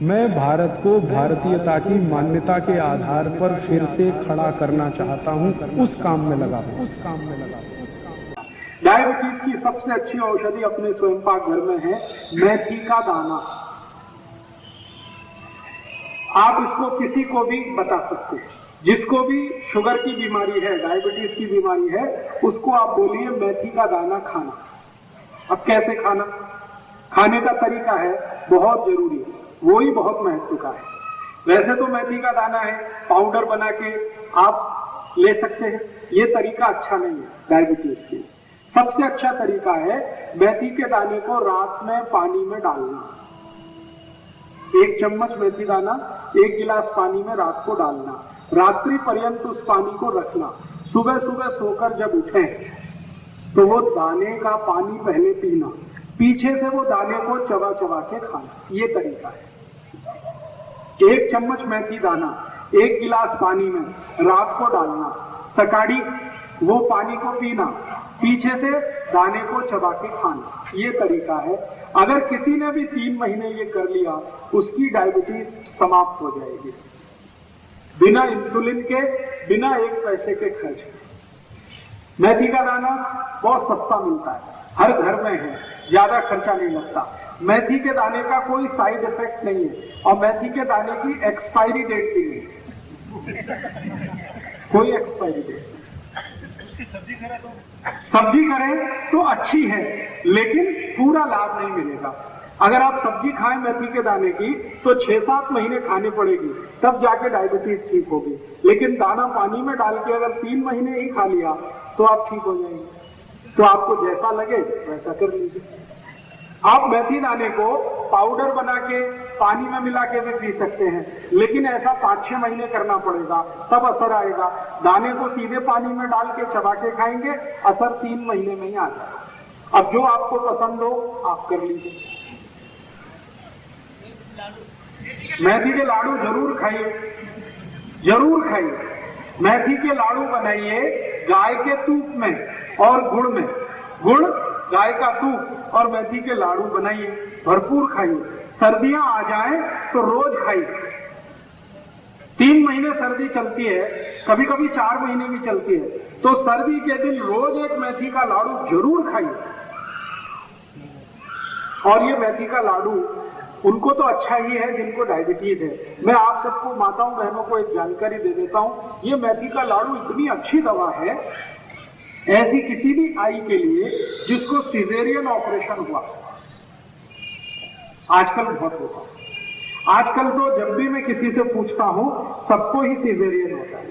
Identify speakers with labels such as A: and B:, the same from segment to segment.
A: मैं भारत को भारतीयता की मान्यता के आधार पर फिर से खड़ा करना चाहता हूं, उस काम में लगा हूं।
B: डायबिटीज की सबसे अच्छी औषधि अपने स्वयं पाक घर में है मेथी का दाना। आप इसको किसी को भी बता सकते हैं, जिसको भी शुगर की बीमारी है, डायबिटीज की बीमारी है, उसको आप बोलिए मेथी का दाना खाना। अब कैसे खाना, खाने का तरीका है बहुत जरूरी है, वो ही बहुत महत्व का है। वैसे तो मेथी का दाना है, पाउडर बना के आप ले सकते हैं, ये तरीका अच्छा नहीं है डायबिटीज के लिए। सबसे अच्छा तरीका है मेथी के दाने को रात में पानी में डालना। 1 चम्मच मेथी दाना 1 गिलास पानी में रात को डालना, रात्रि पर्यंत उस पानी को रखना। सुबह सुबह सोकर जब उठे तो वो दाने का पानी पहले पीना, पीछे से वो दाने को चबा चबा के खाना, ये तरीका है। 1 चम्मच मेथी दाना 1 गिलास पानी में रात को डालना, सकाड़ी वो पानी को पीना, पीछे से दाने को चबा के खाना, ये तरीका है। अगर किसी ने भी 3 महीने ये कर लिया, उसकी डायबिटीज समाप्त हो जाएगी, बिना इंसुलिन के, बिना 1 पैसे के खर्च के। मेथी का दाना बहुत सस्ता मिलता है, हर घर में है, ज्यादा खर्चा नहीं लगता। मेथी के दाने का कोई साइड इफेक्ट नहीं है, और मेथी के दाने की एक्सपायरी डेट भी नहीं, कोई एक्सपायरी डेट। सब्जी करें तो अच्छी है, लेकिन पूरा लाभ नहीं मिलेगा। अगर आप सब्जी खाएं मेथी के दाने की तो 6-7 महीने खानी पड़ेगी, तब जाके डायबिटीज ठीक होगी। लेकिन दाना पानी में डाल के अगर 3 महीने ही खा लिया तो आप ठीक हो जाएंगे। तो आपको जैसा लगे वैसा कर लीजिए। आप मेथी दाने को पाउडर बना के पानी में मिला के भी पी सकते हैं, लेकिन ऐसा 5-6 महीने करना पड़ेगा, तब असर आएगा। दाने को सीधे पानी में डाल के चबा के खाएंगे, असर 3 महीने में ही आ जाएगा। अब जो आपको पसंद हो आप कर लीजिए। मेथी के लाडू जरूर खाइए, जरूर खाइए। मेथी के लाडू बनाइए गाय के तूप में और गुड़ में, गुड़, गाय का तूप और मेथी के लाडू बनाइए, भरपूर खाइए। सर्दियां आ जाएं तो रोज खाइए। 3 महीने सर्दी चलती है, कभी कभी 4 महीने भी चलती है, तो सर्दी के दिन रोज 1 मेथी का लाडू जरूर खाइए। और ये मेथी का लाडू उनको तो अच्छा ही है जिनको डायबिटीज है। मैं आप सबको, माताओं बहनों को एक जानकारी दे देता हूं, ये मेथी का लाडू इतनी अच्छी दवा है, ऐसी किसी भी आई के लिए जिसको सिजेरियन ऑपरेशन हुआ, आजकल बहुत होता है। आजकल तो जब भी मैं किसी से पूछता हूं सबको ही सिजेरियन होता है,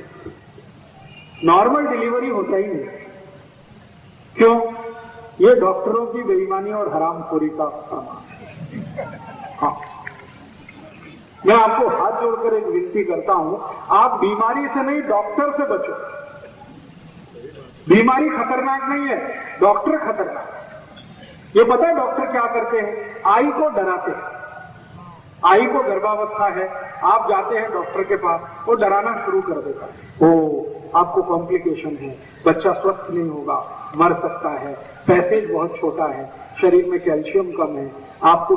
B: नॉर्मल डिलीवरी होता ही नहीं। क्यों? ये डॉक्टरों की बेईमानी और हरामखोरी का प्रमाण। हाँ, मैं आपको हाथ जोड़कर एक विनती करता हूं, आप बीमारी से नहीं डॉक्टर से बचो। बीमारी खतरनाक नहीं है, डॉक्टर खतरनाक है। ये पता है डॉक्टर क्या करते हैं? आई को डराते हैं। आई को गर्भावस्था है, आप जाते हैं डॉक्टर के पास, वो डराना शुरू कर देता है, ओ आपको कॉम्प्लिकेशन है, बच्चा स्वस्थ नहीं होगा, मर सकता है, पैसेज बहुत छोटा है, शरीर में कैल्शियम कम है, आपको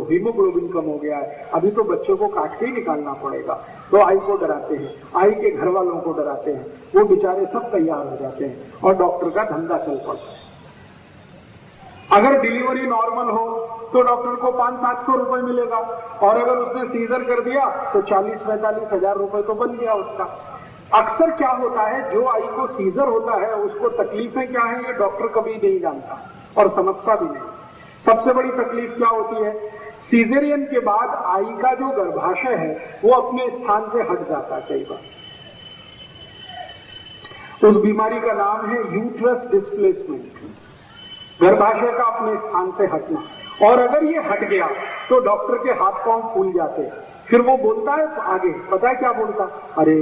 B: हीमोग्लोबिन कम हो गया है, अभी तो बच्चे को काट के ही निकालना पड़ेगा। तो आई को डराते हैं, आई के घर वालों को डराते हैं, वो बेचारे सब तैयार हो जाते हैं और डॉक्टर का धंधा चल पड़ता है। अगर डिलीवरी नॉर्मल हो तो डॉक्टर को 500-700 रुपए मिलेगा, और अगर उसने सीजर कर दिया तो 40-45 हजार रुपए तो बन गया उसका। अक्सर क्या होता है, जो आई को सीजर होता है उसको तकलीफें क्या है ये डॉक्टर कभी नहीं जानता और समझता भी नहीं। सबसे बड़ी तकलीफ क्या होती है, सीजरियन के बाद आई का जो गर्भाशय है वो अपने स्थान से हट जाता है कई बार। उस बीमारी का नाम है यूट्रस डिस्प्लेसमेंट, गर्भाशय का अपने स्थान से हटना। और अगर ये हट गया तो डॉक्टर के हाथ पांव फूल जाते हैं, फिर वो बोलता है आगे, पता है क्या बोलता, अरे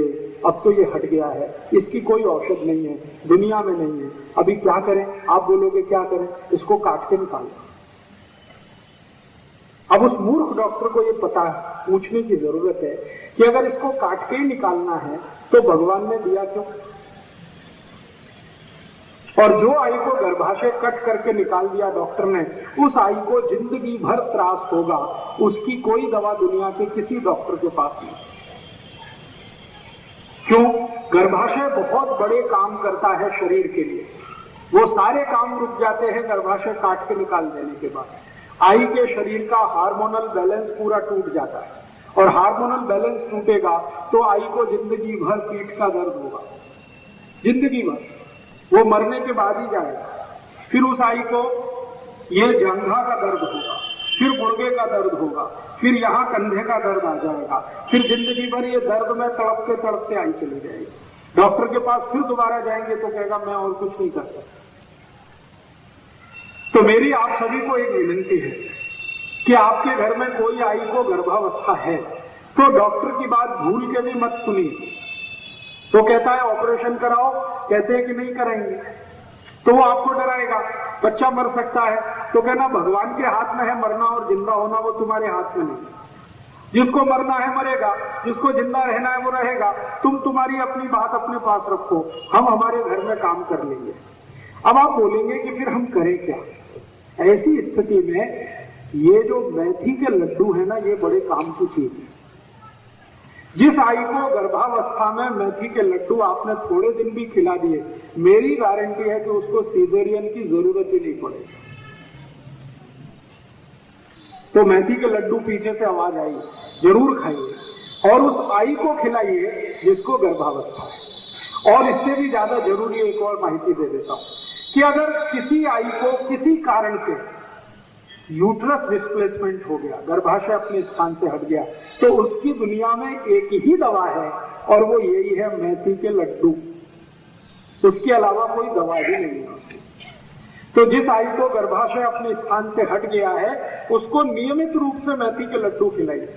B: अब तो ये हट गया है, इसकी कोई औषध नहीं है, दुनिया में नहीं है, अभी क्या करें? आप बोलोगे क्या करें? इसको काट के निकालो। अब उस मूर्ख डॉक्टर को ये पता पूछने की जरूरत है कि अगर इसको काट के ही निकालना है तो भगवान ने दिया क्यों? और जो आई को गर्भाशय कट करके निकाल दिया डॉक्टर ने, उस आई को जिंदगी भर त्रास होगा, उसकी कोई दवा दुनिया के किसी डॉक्टर के पास नहीं। क्यों? गर्भाशय बहुत बड़े काम करता है शरीर के लिए, वो सारे काम रुक जाते हैं गर्भाशय काट के निकाल देने के बाद। आई के शरीर का हार्मोनल बैलेंस पूरा टूट जाता है, और हार्मोनल बैलेंस टूटेगा तो आई को जिंदगी भर पीठ का दर्द होगा, जिंदगी भर। वो मरने के बाद ही जाएगा। फिर उस आई को ये जंघा का दर्द होगा, फिर गुर्गे का दर्द होगा, फिर यहाँ कंधे का दर्द आ जाएगा, फिर जिंदगी भर ये दर्द में तड़पते तड़पते आई चली जाएगी। डॉक्टर के पास फिर दोबारा जाएंगे तो कहेगा मैं और कुछ नहीं कर सकता। तो मेरी आप सभी को एक विनती है कि आपके घर में कोई आई को गर्भावस्था है तो डॉक्टर की बात भूल के भी मत सुनिए। तो कहता है ऑपरेशन कराओ, कहते हैं कि नहीं कराएंगे, तो वो आपको डराएगा, बच्चा मर सकता है, तो कहना भगवान के हाथ में है मरना और जिंदा होना, वो तुम्हारे हाथ में नहीं। जिसको मरना है मरेगा, जिसको जिंदा रहना है वो रहेगा। तुम तुम्हारी अपनी बात अपने पास रखो, हम हमारे घर में काम कर लेंगे। अब आप बोलेंगे कि फिर हम करें क्या? ऐसी स्थिति में ये जो मेथी के लड्डू है ना, ये बड़े काम की चीज है। जिस आई को गर्भावस्था में मेथी के लड्डू आपने थोड़े दिन भी खिला दिए, मेरी गारंटी है कि उसको सीजेरियन की जरूरत ही नहीं पड़ेगी। तो मेथी के लड्डू पीछे से आवाज आई, जरूर खाइए और उस आई को खिलाइए जिसको गर्भावस्था है। और इससे भी ज्यादा जरूरी एक और माहिती दे देता हूं कि अगर किसी आई को किसी कारण से यूट्रस डिस्प्लेसमेंट हो गया, गर्भाशय अपने स्थान से हट गया, तो उसकी दुनिया में एक ही दवा है और वो यही है मेथी के लड्डू। उसके अलावा कोई दवा ही नहीं है उसकी। तो जिस आई को गर्भाशय अपने स्थान से हट गया है उसको नियमित रूप से मेथी के लड्डू खिलाइए।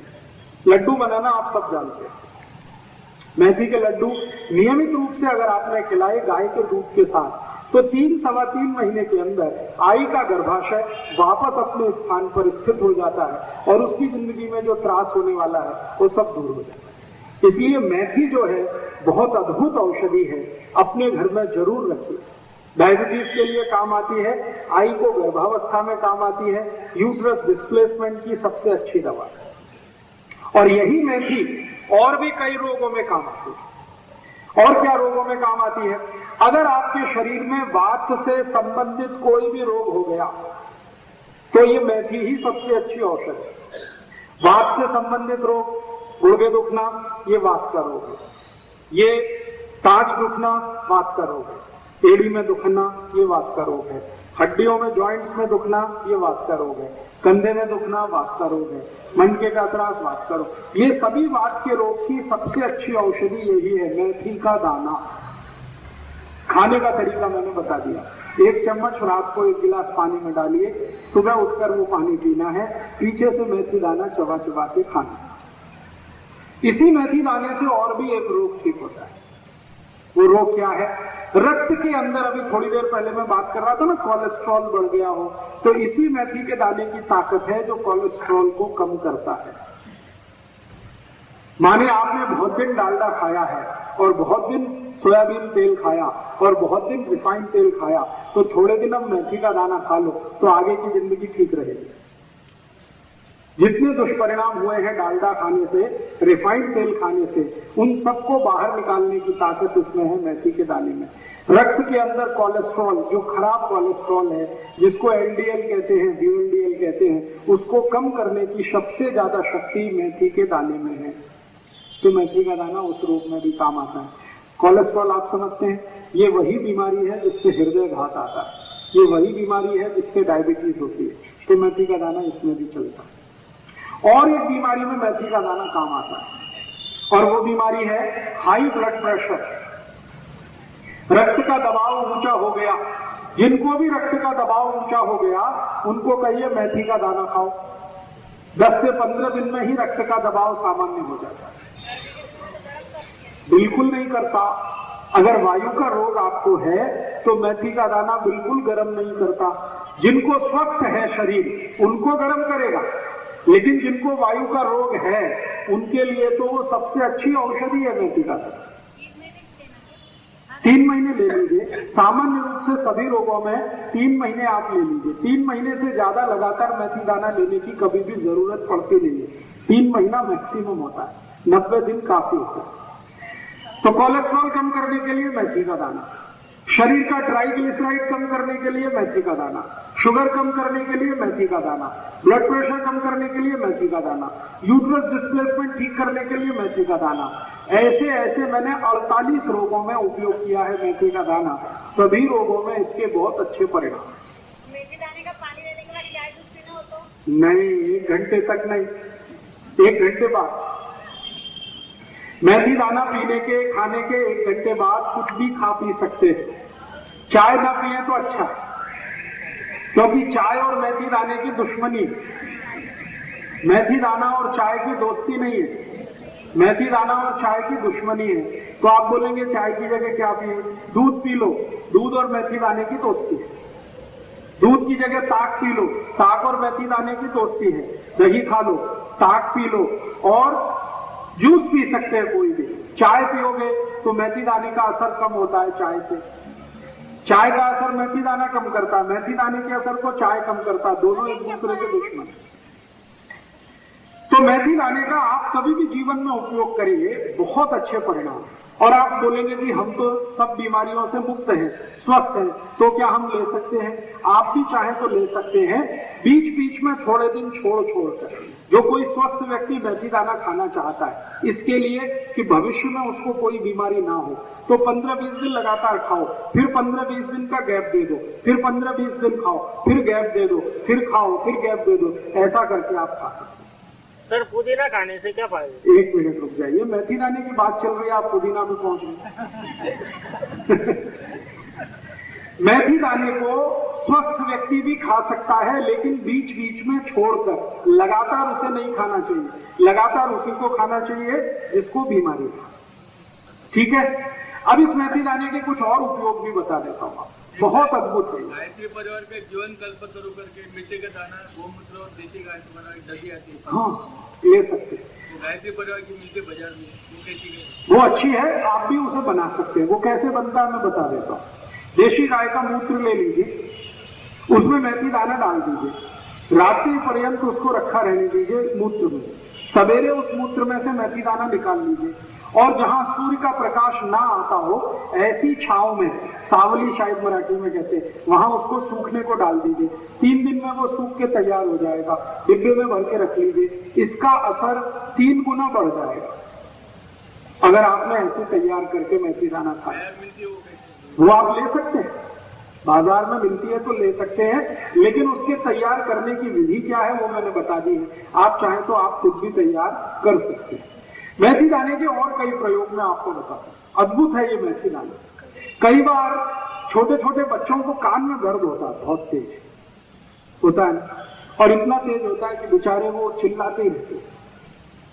B: लड्डू बनाना आप सब जानते हैं। मेथी के लड्डू नियमित रूप से अगर आपने खिलाए गाय के दूध के साथ, तो 3-3.25 महीने के अंदर आई का गर्भाशय वापस अपने स्थान पर स्थित हो जाता है और उसकी जिंदगी में जो त्रास होने वाला है वो सब दूर हो जाता है। इसलिए मेथी जो है बहुत अद्भुत औषधि है, अपने घर में जरूर रखिए। डायबिटीज के लिए काम आती है, आई को गर्भावस्था में काम आती है, यूट्रस डिस्प्लेसमेंट की सबसे अच्छी दवा है। और यही मेथी और भी कई रोगों में काम आती है। और क्या रोगों में काम आती है? अगर आपके शरीर में वात से संबंधित कोई भी रोग हो गया तो ये मेथी ही सबसे अच्छी औषध है। वात से संबंधित रोग, गुर्दे दुखना, ये वात का रोग है। ये ताज दुखना वात का रोग है। एड़ी में दुखना ये वात का रोग है। हड्डियों में जॉइंट्स में दुखना ये वात का रोग है। कंधे में दुखना वात का रोग है। मनके का त्रास वात का रोग। ये सभी वात के रोग की सबसे अच्छी औषधि यही है, मेथी का दाना। खाने का तरीका मैंने बता दिया। 1 चम्मच रात को 1 गिलास पानी में डालिए, सुबह उठकर वो पानी पीना है, पीछे से मेथी दाना चबा चबा के खाना। इसी मेथी दाने से और भी एक रोग ठीक होता है। वो रोग क्या है? रक्त के अंदर, अभी थोड़ी देर पहले मैं बात कर रहा था ना, कोलेस्ट्रॉल बढ़ गया हो, तो इसी मेथी के दाने की ताकत है जो कोलेस्ट्रॉल को कम करता है। माने आपने बहुत दिन डालडा खाया है और बहुत दिन सोयाबीन तेल खाया और बहुत दिन रिफाइंड तेल खाया, तो थोड़े दिन अब मेथी का दाना खा लो तो आगे की जिंदगी ठीक रहेगी। जितने दुष्परिणाम हुए हैं डालडा खाने से, रिफाइंड तेल खाने से, उन सबको बाहर निकालने की ताकत इसमें है मेथी के दाने में। रक्त के अंदर कोलेस्ट्रॉल, जो खराब कोलेस्ट्रॉल है, जिसको एलडीएल कहते हैं, वीएलडीएल कहते हैं, उसको कम करने की सबसे ज्यादा शक्ति मेथी के दाने में है। तो मेथी का दाना उस रूप में भी काम आता है। कोलेस्ट्रॉल आप समझते हैं, ये वही बीमारी है जिससे हृदय घात आता है, ये वही बीमारी है जिससे डायबिटीज होती है, तो मेथी का दाना इसमें भी चलता है। और एक बीमारी में मेथी का दाना काम आता है और वो बीमारी है हाई ब्लड प्रेशर। रक्त का दबाव ऊंचा हो गया, जिनको भी रक्त का दबाव ऊंचा हो गया उनको कहिए मेथी का दाना खाओ, 10 से 15 दिन में ही रक्त का दबाव सामान्य हो जाता है। बिल्कुल नहीं करता। अगर वायु का रोग आपको है तो मेथी का दाना बिल्कुल गर्म नहीं करता। जिनको स्वस्थ है शरीर उनको गर्म करेगा, लेकिन जिनको वायु का रोग है उनके लिए तो वो सबसे अच्छी औषधि है मेथी का दाना। 3 महीने ले लीजिए। सामान्य रूप से सभी रोगों में 3 महीने आप ले लीजिए। 3 महीने से ज्यादा लगातार मेथी दाना लेने की कभी भी जरूरत पड़ती नहीं है। 3 महीना मैक्सिमम होता है, 90 दिन काफी होता है। तो कोलेस्ट्रॉल कम करने के लिए मेथी का दाना, शरीर का ट्राइग्लिसराइड कम करने के लिए मेथी का दाना, शुगर कम करने के लिए मेथी का दाना, ब्लड प्रेशर कम करने के लिए मेथी का दाना, यूट्रस डिस्प्लेसमेंट ठीक करने के लिए मेथी का दाना। ऐसे ऐसे मैंने 48 रोगों में उपयोग किया है मेथी का दाना। सभी रोगों में इसके बहुत अच्छे परिणाम।
C: मेथी दाने का पानी लेने के बाद चाय दूध पीना हो तो?
B: नहीं, 1 घंटे तक नहीं, 1 घंटे बाद। मेथी दाना पीने के, खाने के 1 घंटे बाद कुछ भी खा पी सकते हैं। चाय ना पिए तो अच्छा, क्योंकि चाय और मेथी दाने की दुश्मनी है। मेथी दाना और चाय की दोस्ती नहीं है, मेथी दाना और चाय की दुश्मनी है। तो आप बोलेंगे चाय की जगह क्या पिए? दूध पी लो, दूध और मेथी दाने की दोस्ती है। दूध की जगह ताक पी लो, ताक और मेथी दाने की दोस्ती है। दही खा लो, ताक पी लो, और जूस पी सकते हैं कोई भी। चाय पियोगे तो मेथी दाने का असर कम होता है चाय से। चाय का असर मेथी दाना कम करता है, मेथी दाने के असर को चाय कम करता है। दोनों एक दूसरे के दुश्मन। तो मेथी दाने का आप कभी भी जीवन में उपयोग करिए, बहुत अच्छे परिणाम। और आप बोलेंगे जी हम तो सब बीमारियों से मुक्त हैं, स्वस्थ हैं, तो क्या हम ले सकते हैं? आप भी चाहें तो ले सकते हैं, बीच बीच में थोड़े दिन छोड़ कर। जो कोई स्वस्थ व्यक्ति मेथी दाना खाना चाहता है इसके लिए कि भविष्य में उसको कोई बीमारी ना हो, तो 15-20 दिन लगातार खाओ, फिर 15-20 दिन का गैप दे दो, फिर 15-20 दिन खाओ, फिर गैप दे दो, फिर खाओ, फिर गैप दे दो। ऐसा करके आप खा सकते हैं।
D: सर पुदीना खाने से क्या फायदा?
B: 1 मिनट रुक जाइए, मेथी दाने की बात चल रही है, आप पुदीना में पहुंच गए। मेथी दाने को स्वस्थ व्यक्ति भी खा सकता है, लेकिन बीच बीच में छोड़कर। लगातार उसे नहीं खाना चाहिए, लगातार उसी को खाना चाहिए जिसको बीमारी है। ठीक है, अब इस मेथी दाने के कुछ और उपयोग भी बता देता हूँ, बहुत अद्भुत है।
E: गायत्री परिवार के जीवन कल्पतरु करके मिट्टी का दाना, गोमूत्र और देसी गाय से बना दही आती है,
B: हाँ ले सकते हैं।
E: तो गायत्री परिवार की मिलती बाजार में, वो कैसी है?
B: वो अच्छी है, आप भी उसे बना सकते हैं। वो कैसे बनता है मैं बता देता हूँ। देशी गाय का मूत्र ले लीजिए, उसमें मेथी दाना डाल दीजिए, रात्रि पर्यंत उसको रखा रहने दीजिए मूत्र में। सवेरे उस मूत्र में से मेथी दाना निकाल लीजिए, और जहां सूर्य का प्रकाश ना आता हो ऐसी छांव में, सावली शायद मराठी में कहते हैं, वहां उसको सूखने को डाल दीजिए। 3 दिन में वो सूख के तैयार हो जाएगा, डिब्बे में भर के रख लीजिए। इसका असर 3 गुना बढ़ जाएगा अगर आपने ऐसे तैयार करके मेथी दाना खाया। वो आप ले सकते हैं, बाजार में मिलती है तो ले सकते हैं, लेकिन उसके तैयार करने की विधि क्या है वो मैंने बता दी है। आप चाहें तो आप खुद भी तैयार कर सकते हैं। मेथी दाने के और कई प्रयोग मैं आपको बताता हूं, अद्भुत है ये मेथी दाना। कई बार छोटे छोटे बच्चों को कान में दर्द होता है, बहुत तेज होता है, और इतना तेज होता है कि बेचारे वो चिल्लाते ही रहते।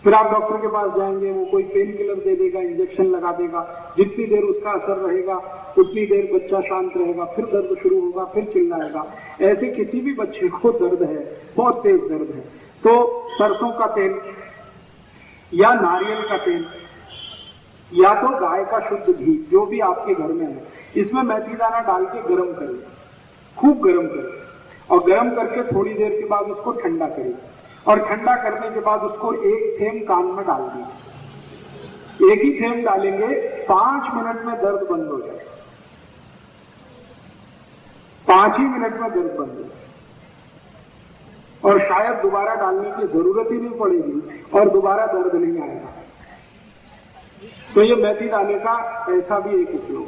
B: फिर आप डॉक्टर के पास जाएंगे, वो कोई पेन किलर दे देगा, इंजेक्शन लगा देगा। जितनी देर उसका असर रहेगा उतनी देर बच्चा शांत रहेगा, फिर दर्द शुरू होगा, फिर चिल्लाएगा। ऐसे किसी भी बच्चे को दर्द है, बहुत तेज दर्द है, तो सरसों का तेल या नारियल का तेल या तो गाय का शुद्ध घी, जो भी आपके घर में है, इसमें मेथी दाना डाल के गर्म करिए, खूब गर्म करिए, और गर्म करके थोड़ी देर के बाद उसको ठंडा करिए, और ठंडा करने के बाद उसको 1 थेंब कान में डाल दीजिए। 1 ही थेंब डालेंगे, 5 मिनट में दर्द बंद हो जाएगा। 5 ही मिनट में दर्द बंद हो जाएगा, और शायद दोबारा डालने की जरूरत ही नहीं पड़ेगी, और दोबारा दर्द नहीं आएगा। तो ये मेथी दाने का ऐसा भी एक उपयोग।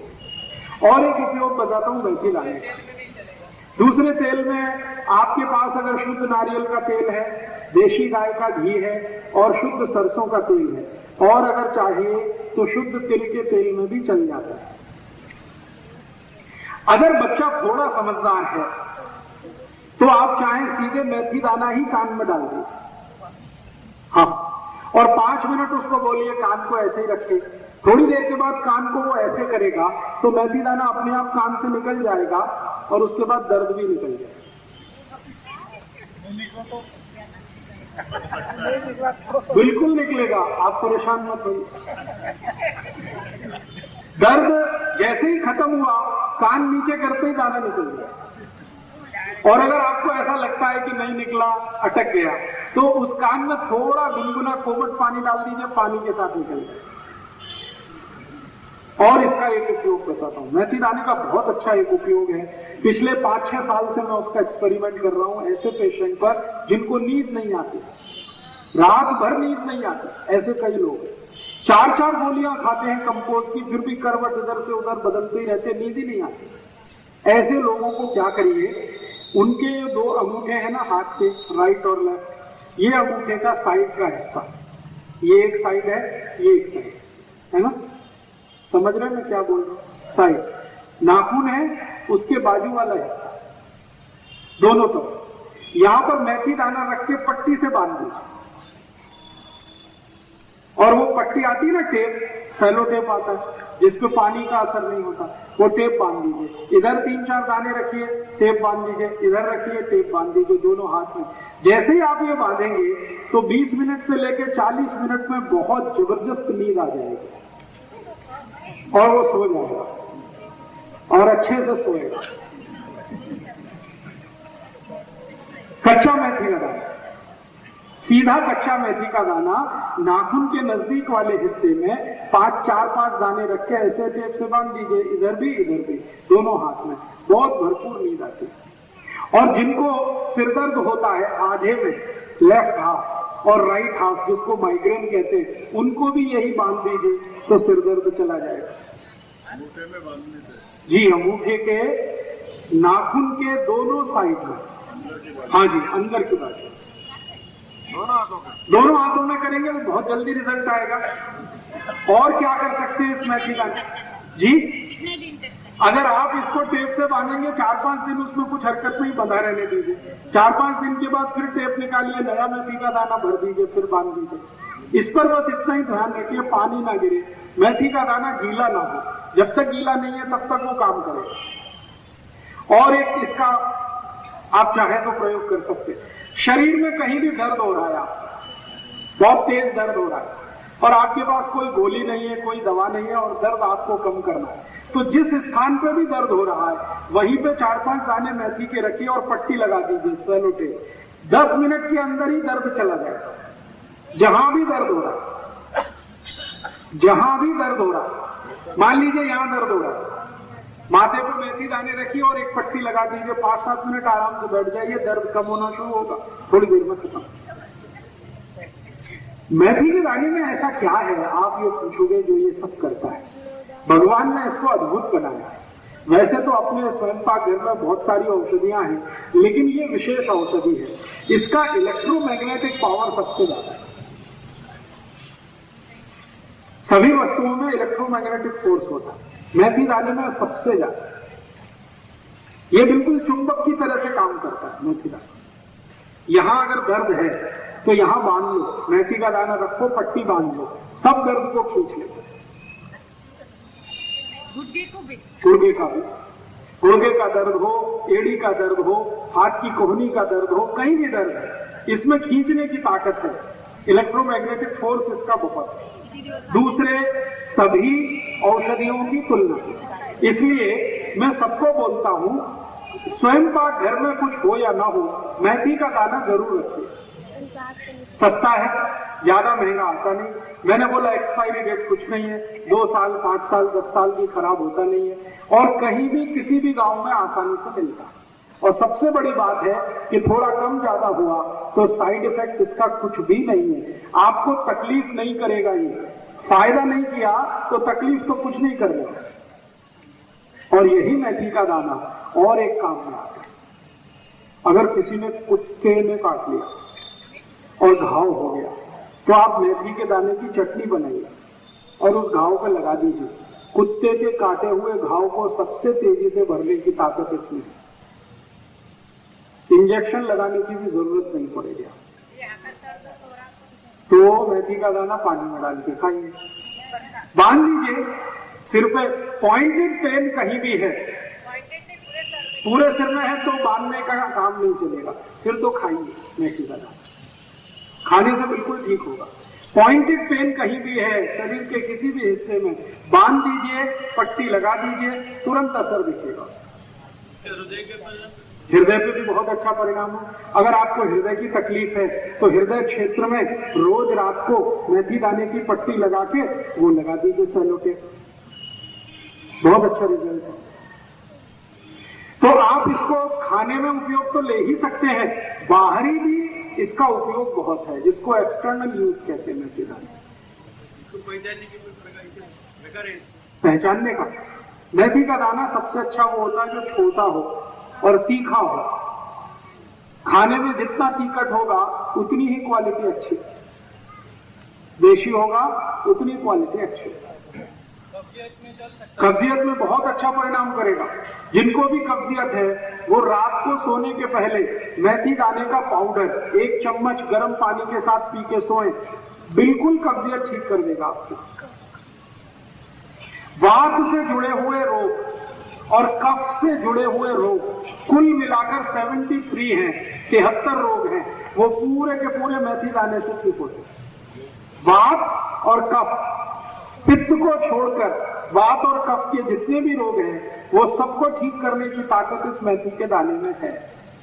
B: और एक उपयोग बताता हूं मेथी दाने का। दूसरे तेल में आपके पास अगर शुद्ध नारियल का तेल है, देशी गाय का घी है, और शुद्ध सरसों का तेल है, और अगर चाहिए तो शुद्ध तिल के तेल में भी चल जाता है। अगर बच्चा थोड़ा समझदार है तो आप चाहें सीधे मेथी दाना ही कान में डाल दीजिए, हाँ, और 5 मिनट उसको बोलिए कान को ऐसे ही रखे। थोड़ी देर के बाद कान को वो ऐसे करेगा तो मेथी दाना अपने आप कान से निकल जाएगा, और उसके बाद दर्द भी निकल जाएगा। बिल्कुल निकलेगा, आप परेशान मत होइए। दर्द जैसे ही खत्म हुआ, कान नीचे करते ही दाना निकल गया। और अगर आपको ऐसा लगता है कि नहीं निकला, अटक गया, तो उस कान में थोड़ा गुनगुना कोमट पानी डाल दीजिए, पानी के साथ निकल जाए। और इसका एक उपयोग बताता हूं, मेथी दाने का बहुत अच्छा एक उपयोग है। पिछले 5-6 साल से मैं उसका एक्सपेरिमेंट कर रहा हूं ऐसे पेशेंट पर जिनको नींद नहीं आती, रात भर नींद नहीं आती। ऐसे कई लोग 4-4 गोलियां खाते हैं कंपोज की, फिर भी करवट इधर से उधर बदलते ही रहते, नींद ही नहीं आती। ऐसे लोगों को क्या करिए, उनके 2 अंगूठे हैं ना हाथ के, राइट और लेफ्ट, ये अंगूठे का साइड का हिस्सा, ये एक साइड है, ये एक साइड है ना, समझ रहे हैं मैं क्या बोल रहा हूं? साइड नाखून है, उसके बाजू वाला हिस्सा, दोनों तरफ यहां पर मेथी दाना रख के पट्टी से बांध दीजिए। और वो पट्टी आती है ना टेप, सेलो टेप आता है जिसपे पानी का असर नहीं होता, वो टेप बांध दीजिए। इधर 3-4 दाने रखिए, टेप बांध दीजिए, इधर रखिए, टेप बांध दीजिए, दोनों हाथ में। जैसे ही आप ये बांधेंगे तो 20 मिनट से लेकर 40 मिनट में बहुत जबरदस्त नींद आ जाएगी और वो सो जाएगा और अच्छे से सोएगा। कच्चा मेथी का दाना, सीधा कच्चा मेथी का दाना नाखून के नजदीक वाले हिस्से में 4-5 दाने रख के ऐसे टेप से बांध दीजिए, इधर भी, दोनों हाथ में, बहुत भरपूर नींद आती है। और जिनको सिरदर्द होता है आधे में, लेफ्ट हाफ और राइट हाफ, जिसको माइग्रेन कहते हैं, उनको भी यही बांध दीजिए तो सिरदर्द चला जाएगा।
E: अंगूठे में बांधने से? जी,
B: अंगूठे के नाखून के दोनों साइड में, हाँ जी, अंदर की बात, दोनों हाथों में करेंगे तो बहुत जल्दी रिजल्ट आएगा। और क्या कर सकते हैं इस मेथी दाने जी, अगर आप इसको टेप से बांधेंगे 4-5 दिन उसमें कुछ हरकत नहीं, बंधा रहने दीजिए। 4-5 दिन के बाद फिर टेप निकालिए, नया मेथी का दाना भर दीजिए, फिर बांध दीजिए। इस पर बस इतना ही ध्यान रखिए, पानी ना गिरे, मेथी का दाना गीला ना हो। जब तक गीला नहीं है तब तक वो काम करेगा। और एक इसका आप चाहे तो प्रयोग कर सकते हैं, शरीर में कहीं भी दर्द हो रहा है, बहुत तेज दर्द हो रहा है और आपके पास कोई गोली नहीं है, कोई दवा नहीं है और दर्द आपको कम करना है, तो जिस स्थान पे भी दर्द हो रहा है वहीं पे 4-5 दाने मेथी के रखिए और पट्टी लगा दीजिए, सेलो टेप। 10 मिनट के अंदर ही दर्द चला जाएगा। जहां भी दर्द हो रहा है, जहां भी दर्द हो रहा है, मान लीजिए यहां दर्द हो रहा है, माथे पर मेथी दाने रखिए और एक पट्टी लगा दीजिए, 5-7 मिनट आराम से बैठ जाइए, दर्द कम होना शुरू होगा, थोड़ी देर में खत्म। मेथी के दाने में ऐसा क्या है, आप ये पूछोगे, जो ये सब करता है? भगवान ने इसको अद्भुत बनाया है। वैसे तो अपने स्वयं पाक घर में बहुत सारी औषधियां हैं, लेकिन ये विशेष औषधि है। इसका इलेक्ट्रोमैग्नेटिक पावर सबसे ज्यादा है। सभी वस्तुओं में इलेक्ट्रोमैग्नेटिक फोर्स होता है, मेथी दाने में सबसे ज्यादा। ये बिल्कुल चुंबक की तरह से काम करता है मेथी दाना। यहां अगर दर्द है तो यहां बांध लो, मेथी का दाना रखो, पट्टी बांध लो, सब दर्द को खींच ले। गुर्गे का भी, गुर्गे का दर्द हो, एड़ी का दर्द हो, हाथ की कोहनी का दर्द हो, कहीं भी दर्द है, इसमें खींचने की ताकत है। इलेक्ट्रोमैग्नेटिक फोर्स इसका बहुत है, दूसरे सभी औषधियों की तुलना। इसलिए मैं सबको बोलता हूं, स्वयं पाक घर में कुछ हो या ना हो, मेथी का दाना जरूर रखिए। सस्ता है, ज्यादा महंगा आता नहीं। मैंने बोला एक्सपायरी डेट कुछ नहीं है, 2 साल, 5 साल, 10 साल भी खराब होता नहीं है और कहीं भी किसी भी गांव में आसानी से मिलता है। और सबसे बड़ी बात है कि थोड़ा कम ज्यादा हुआ तो साइड इफेक्ट इसका कुछ भी नहीं है, आपको तकलीफ नहीं करेगा। ये फायदा नहीं किया तो तकलीफ तो कुछ नहीं करेगा। और यही मेथी का दाना और एक काम में आता है। अगर किसी ने कुत्ते ने काट लिया और घाव हो गया तो आप मेथी के दाने की चटनी बनाइए और उस घाव पर लगा दीजिए। कुत्ते के काटे हुए घाव को सबसे तेजी से भरने की ताकत इसमें है। इंजेक्शन लगाने की भी जरूरत नहीं पड़ेगी। तो मेथी का दाना पानी में डाल के खाइए, बांध लीजिए सिर पे। पॉइंटेड पेन कहीं भी है, पूरे सिर में है तो बांधने का काम नहीं चलेगा, फिर तो खाइए मेथी का दाना, खाने से बिल्कुल ठीक होगा। पॉइंटेड पेन कहीं भी है शरीर के किसी भी हिस्से में, बांध दीजिए, पट्टी लगा दीजिए, तुरंत असर दिखेगा उसका। हृदय पे भी बहुत अच्छा परिणाम है। अगर आपको हृदय की तकलीफ है तो हृदय क्षेत्र में रोज रात को मेथी दाने की पट्टी लगा के वो लगा दीजिए सेलो टेप, बहुत अच्छा रिजल्ट है। तो आप इसको खाने में उपयोग तो ले ही सकते हैं, बाहरी भी इसका उपयोग बहुत है, जिसको एक्सटर्नल यूज कहते हैं मेथी दाने। पहचानने का मेथी का दाना सबसे अच्छा वो होता है जो छोटा हो और तीखा हो। खाने में जितना तीखट होगा उतनी ही क्वालिटी अच्छी, देशी होगा उतनी क्वालिटी अच्छी। कब्जियत में बहुत अच्छा परिणाम करेगा। जिनको भी कब्जियत है वो रात को सोने के पहले मेथी दाने का पाउडर 1 चम्मच गर्म पानी के साथ पी के सोएं, बिल्कुल कब्जियत ठीक कर देगा आपको। वात से जुड़े हुए रोग और कफ से जुड़े हुए रोग कुल मिलाकर 73 हैं, 73 रोग हैं, वो पूरे के पूरे मेथी दाने से ठीक होते हैं। वात और कफ, पित्त को छोड़कर वात और कफ के जितने भी रोग हैं वो सबको ठीक करने की ताकत इस मेथी के दाने में है।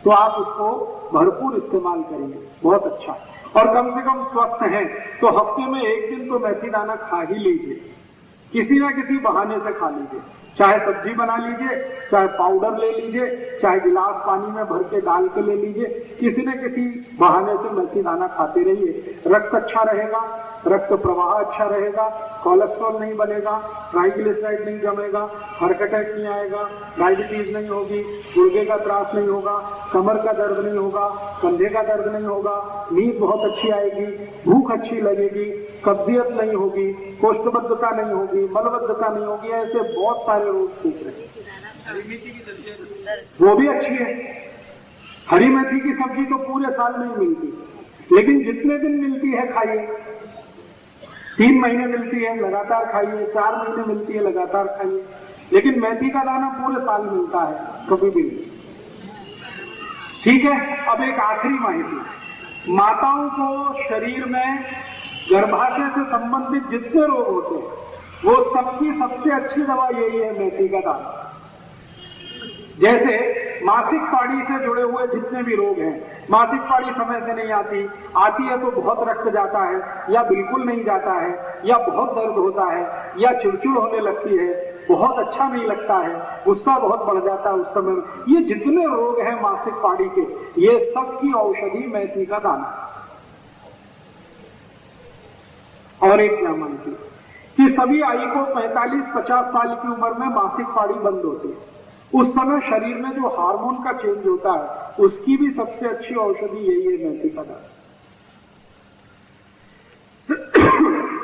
B: तो आप उसको भरपूर इस्तेमाल करिए, बहुत अच्छा। और कम से कम स्वस्थ हैं तो हफ्ते में 1 दिन तो मेथी दाना खा ही लीजिए, किसी ना किसी बहाने से खा लीजिए, चाहे सब्जी बना लीजिए, चाहे पाउडर ले लीजिए, चाहे गिलास पानी में भर के डाल के ले लीजिए, किसी न किसी बहाने से मेथी दाना खाते रहिए। रक्त अच्छा रहेगा, रक्त प्रवाह अच्छा रहेगा, कोलेस्ट्रॉल नहीं बनेगा, ट्राइग्लिसराइड नहीं जमेगा, हार्ट अटैक नहीं आएगा, डायबिटीज नहीं होगी, गुर्दे का त्रास नहीं होगा, कमर का दर्द नहीं होगा, कंधे का दर्द नहीं होगा, नींद बहुत अच्छी आएगी, भूख अच्छी लगेगी, कब्जियत नहीं होगी, कोष्ठबद्धता नहीं होगी, मलबद्धता नहीं होगी, ऐसे बहुत सारे रोग ठीक रहे। वो भी अच्छी है। हरी मेथी की सब्जी तो पूरे साल नहीं मिलती, लेकिन जितने दिन मिलती है खाइए। 3 महीने मिलती है लगातार खाइए, 4 महीने मिलती है लगातार खाइए, लेकिन मेथी का दाना पूरे साल मिलता है, कभी भी नहीं। ठीक है, अब एक आखिरी माहिती। माताओं को शरीर में गर्भाशय से संबंधित जितने रोग होते हैं वो सबकी सबसे अच्छी दवा यही है, मेथी का दाना। जैसे मासिक पाड़ी से जुड़े हुए जितने भी रोग हैं, मासिक पाड़ी समय से नहीं आती है तो बहुत रक्त जाता है या बिल्कुल नहीं जाता है, या बहुत दर्द होता है, या चिड़चिड़ होने लगती है, बहुत अच्छा नहीं लगता है, गुस्सा बहुत बढ़ जाता है उस समय, ये जितने रोग हैं मासिक पाड़ी के, ये सब की औषधि मेथी का दाना। और एक क्या मानती कि सभी आई को 45-50 साल की उम्र में मासिक पाड़ी बंद होती है। उस समय शरीर में जो हार्मोन का चेंज होता है उसकी भी सबसे अच्छी औषधि यही है, मेथी का दाना।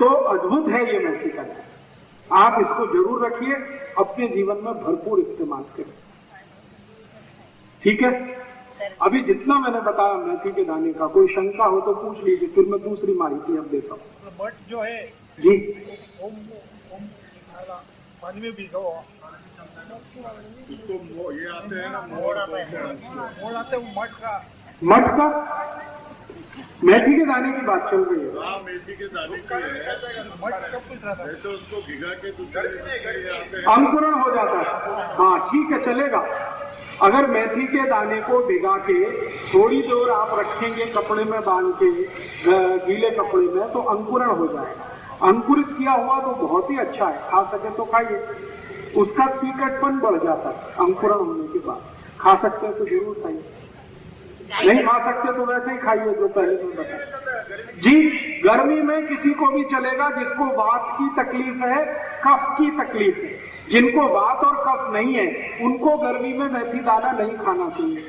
B: तो अद्भुत है ये मेथी का दाना, आप इसको जरूर रखिए, अपने जीवन में भरपूर इस्तेमाल करें। ठीक है, अभी जितना मैंने बताया मेथी के दाने का, कोई शंका हो तो पूछ लीजिए, फिर मैं दूसरी माहिती अब देता हूँ।
D: मठ जो है
B: जी,
D: पानी में भिगो,
E: उसको ये आते हैं ना,
D: मोड़ आते हैं मठ का।
B: मठ का मेथी के दाने की बात चल रही है।
E: हाँ, मेथी के दाने की है।
D: मठ कब कुछ रहता है,
E: तो उसको भिगा के दूसरे
B: अंकुरण हो जाता है। हाँ ठीक है, चलेगा। अगर मेथी के दाने को भिगा के थोड़ी देर आप रखेंगे कपड़े में बांध के, गीले कपड़े में, तो अंकुरण हो जाएगा। अंकुरित किया हुआ तो बहुत ही अच्छा है, खा सके तो खाइए, उसका तीखटपन बढ़ जाता है अंकुरण होने के बाद। खा सकते हैं तो जरूर खाइए, नहीं खा सकते तो वैसे ही खाइए जो पहले मैं बताया। जी, गर्मी में किसी को भी चलेगा जिसको वात की तकलीफ है, कफ की तकलीफ है। जिनको वात और कफ नहीं है उनको गर्मी में मेथी दाना नहीं खाना चाहिए।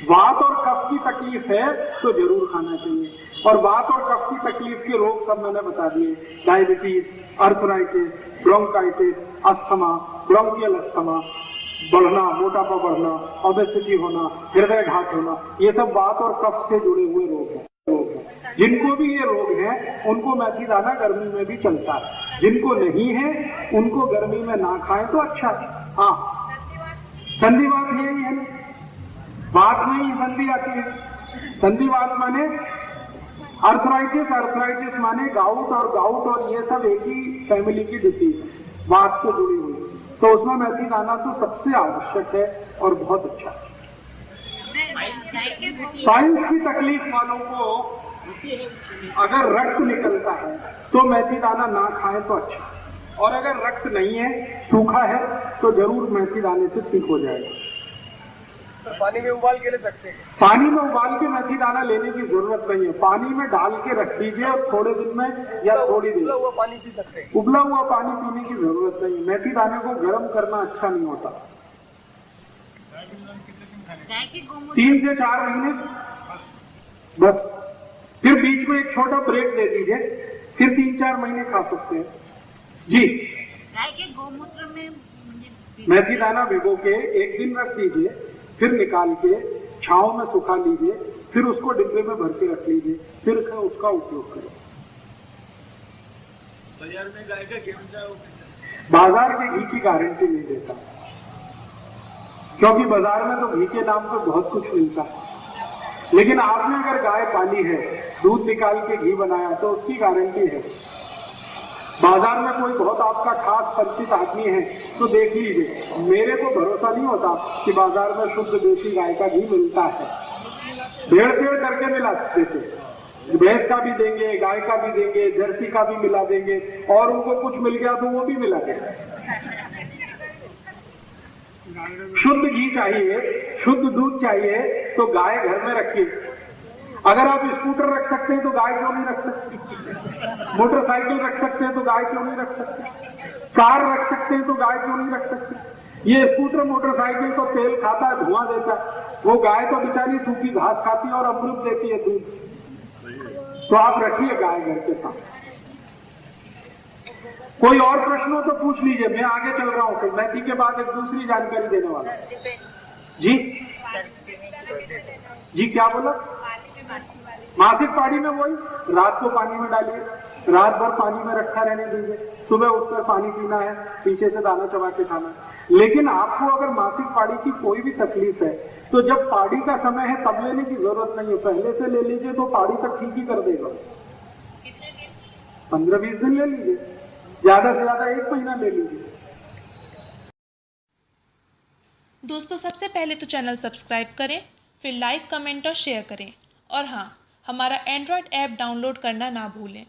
B: वात और कफ की तकलीफ है तो जरूर खाना चाहिए। और वात और कफ की तकलीफ के रोग सब मैंने बता दिए, diabetes, arthritis, bronchitis, asthma, bronchial asthma बढ़ना, मोटापा बढ़ना, ओबेसिटी होना, हृदय घात होना, ये सब वात और कफ से जुड़े हुए रोग हैं। जिनको भी ये रोग हैं उनको मेथी दाना गर्मी में भी चलता है, जिनको नहीं है उनको गर्मी में ना खाएं तो अच्छा है। हाँ, संधिवात यही है, बात में ही संधि आती है। संधिवात माने अर्थराइटिस माने गाउट और ये सब एक ही फैमिली की डिसीज है, वात से जुड़ी हुई। तो उसमें मेथी दाना तो सबसे आवश्यक है और बहुत अच्छा है। पाइल्स की तकलीफ वालों को अगर रक्त निकलता है तो मेथी दाना ना खाएं तो अच्छा, और अगर रक्त नहीं है, सूखा है, तो जरूर मेथी दाने से ठीक हो जाएगा।
D: पानी में उबाल के ले सकते हैं।
B: पानी में उबाल के मेथी दाना लेने की जरूरत नहीं है, पानी में डाल के रख दीजिए और थोड़े दिन में या थोड़ी देर
D: उबला हुआ पानी पी सकते हैं।
B: उबला हुआ पानी पीने की जरूरत नहीं है, मेथी दाने को गर्म करना अच्छा नहीं होता। 3 से 4 महीने बस, फिर बीच में एक छोटा ब्रेक दे दीजिए, फिर 3-4 महीने खा सकते हैं जी।
C: गाय के गोमूत्र में
B: मेथी दाना भिगो के एक दिन रख दीजिए, फिर निकाल के छांव में सुखा लीजिए, फिर उसको डिब्बे में भर के रख लीजिए, फिर उसका उपयोग करें।
E: बाजार में गाय का घी मिलता है,
B: बाजार के घी की गारंटी नहीं देता, क्योंकि बाजार में तो घी के नाम पर बहुत कुछ मिलता है, लेकिन आपने अगर गाय पाली है, दूध निकाल के घी बनाया, तो उसकी गारंटी है। बाजार में कोई बहुत आपका खास परिचित आदमी है तो देख लीजिए, मेरे को भरोसा नहीं होता कि बाजार में शुद्ध देसी गाय का घी मिलता है, भेड़ सेड़ करके मिला देते, भैंस का भी देंगे, गाय का भी देंगे, जर्सी का भी मिला देंगे, और उनको कुछ मिल गया तो वो भी मिला देंगे। शुद्ध घी चाहिए, शुद्ध दूध चाहिए तो गाय घर में रखिए। अगर आप स्कूटर रख सकते हैं तो गाय क्यों नहीं रख सकते? मोटरसाइकिल रख सकते हैं तो गाय क्यों नहीं रख सकते? कार रख सकते हैं तो गाय क्यों नहीं रख सकते? ये स्कूटर मोटरसाइकिल तो तेल खाता है, धुआं देता है, वो गाय तो बेचारी सूखी घास खाती है और अमृत देती है, दूध। तो आप रखिए गाय घर के साथ। कोई और प्रश्न हो तो पूछ लीजिए, मैं आगे चल रहा हूं। फिर मेथी के बाद एक दूसरी जानकारी देने वाला जी। जी क्या बोला? मासिक पानी में वही, रात को पानी में डालिए, रात भर पानी में रखा रहने दीजिए, सुबह उठकर पानी पीना है, पीछे से दाना चबा के खाना है। लेकिन आपको अगर मासिक पानी की कोई भी तकलीफ है तो जब पानी का समय है तब लेने की जरूरत नहीं है, पहले से ले लीजिए तो पानी तक ठीक ही कर देगा। 15-20 दिन ले लीजिए, ज्यादा से ज्यादा 1 महीना ले लीजिए।
F: दोस्तों सबसे पहले तो चैनल सब्सक्राइब करें, फिर लाइक, कमेंट और शेयर करें, और हाँ, हमारा एंड्रॉयड ऐप डाउनलोड करना ना भूलें।